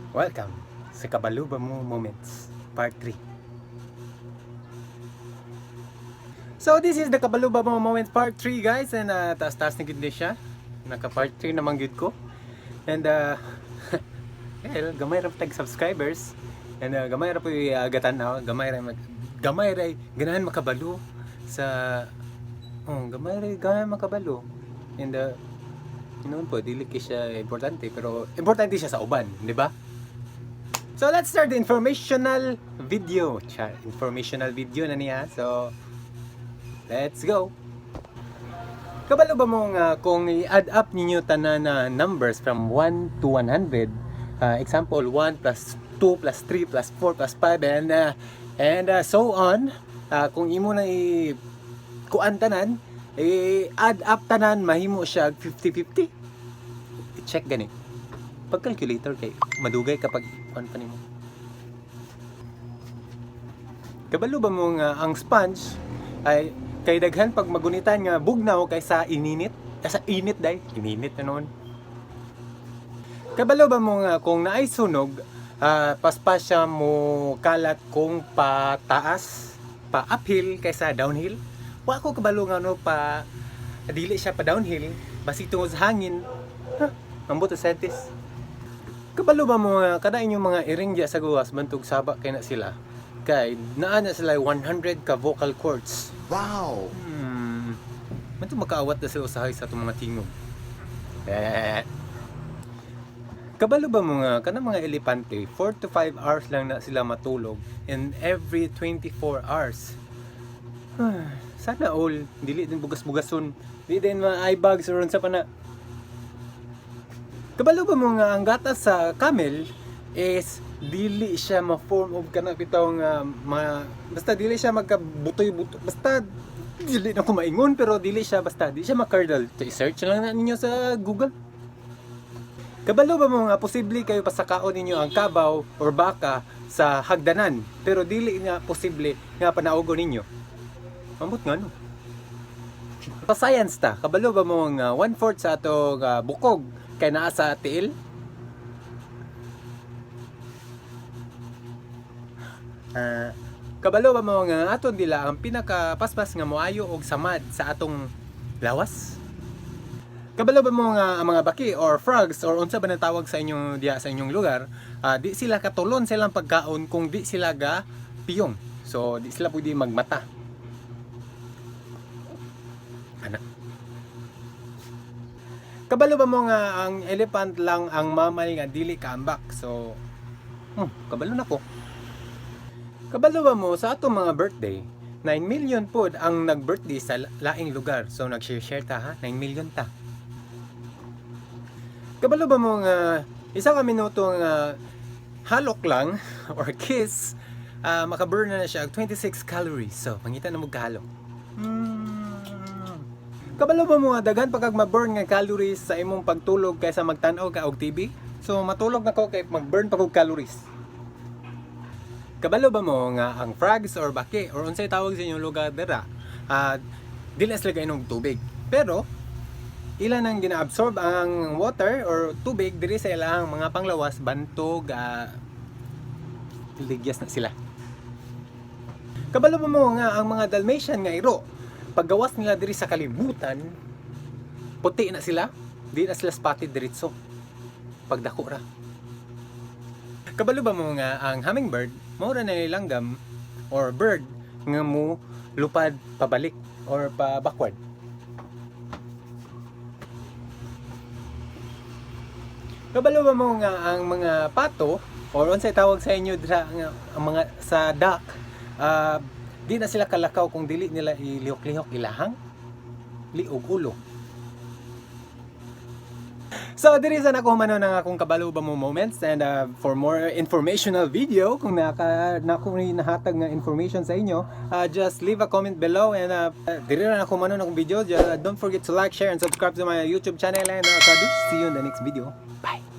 Welcome sa Kabaluba Mo Moments, Part 3. So this is the Kabaluba Mo Moments Part 3 guys, and taas-taas na gid siya. Naka Part 3 naman gid ko. And well, gamay ra tag subscribers. And gamay ra po gatan-aw, gamay ra ganahan makabalo sa ganahan makabalo. And noon po, dili kay siya importante, pero importante siya sa uban, di ba? So let's start the informational video. Informational video na niya. So let's go. Kabalo ba mo nga kung i-add up ninyo tanan na numbers from 1 to 100? Example 1 plus 2 plus 3 plus 4 plus 5 and so on. Kung imo na kuan tanan, add up tanan, mahimo siya 50-50. I-check gani. Pag calculator kay madugay kapag on pa nimo. Kabalo ba mo nga ang sponge ay kay daghan pag magunitan nga bugnaw kaysa ininit? Kaysa init day, ininit na noon. Kabalo ba mo nga kung naay sunog, paspas siya mo kalat kung pataas, pa uphill kaysa downhill? Wa ko kabalo nga no pa dili siya pa downhill, basi tungod sa hangin. Ambot sa scientist. Kabalo ba mo nga kada inyong mga iringya sa gawas bantog saba kay na sila? Kay naa na sila 100 ka vocal cords. Wow! Manto makaawat na sa usahay sa itong mga tingog. Kabalo ba mo nga kanang mga elepante 4 to 5 hours lang na sila matulog, and every 24 hours. Sana all dili din bugas-bugason, dili din mga eye bags or unsa pa na. Kabalo ba mo nga ang gatas sa camel is dili siya ma-form of kana bitaw nga basta dili siya magkabutoy-buto, basta dili na ko maingon, pero dili siya basta di siya ma-curdle. I-search lang na ninyo sa Google. Kabalo ba mo nga posible kayo pasakaon ninyo ang kabaw or baka sa hagdanan, pero dili nga posible nga panaugo ninyo? Ambot nga no. Sa science ta, kabalo ba mo nga 1/4 sa ato bukog kay naa sa tiil? Kabalo ba mo nga aton dila ang pinakapaspas nga moayo og samad sa atong lawas? Kabalo ba mo nga ang mga baki or frogs or unsa ba natawag sa inyo diya sa inyong lugar, di sila katulon sa ilang pagkaon kung di sila ga piyong. So di sila pwede magmata. Ana. Kabalo ba mo nga ang elephant lang ang mamay nga dili kaambak? So kabalo na ko. Kabalo ba mo sa atong mga birthday, 9 million pod ang nag-birthday sa laing lugar. So nag-share ta ha, 9 million ta. Kabalo ba mo nga isa ka minuto nga halok lang or kiss, makaburn na siya 26 calories. So pangita na mo kahalok. Kabalo ba mo nga daghan pagkag ma-burn nga calories sa imong pagtulog kaysa magtan-aw ka og TV? So matulog na ko kay mag-burn pa kog calories. Kabalo ba mo nga ang frogs or baki or unsay tawag sa inyong lugar dira, dili sila kainom tubig, pero ilan ang gina-absorb ang water or tubig diri sa ilang mga panglawas bantog, ligyas na sila. Kabalo ba mo nga ang mga Dalmatian nga iro, paggawas nila diri sa kalibutan, puti na sila, di na sila spotted diretso pagdako ra. Kabalo ba mo nga ang hummingbird mao ra na langgam or bird nga mo lupad pabalik or pa backward? Kabalo ba mo nga ang mga pato or unsay tawag sa inyo dira nga ang mga sa duck, di na sila kalakaw kung dili nila ilihok-lihok ilahang liog ulo. So diri sa nako manon ang akong kabalo ba mo moments, and for more informational video kung nahatag nga information sa inyo, just leave a comment below, and diri na ako manon akong video. Don't forget to like, share and subscribe to my YouTube channel, and see you in the next video. Bye.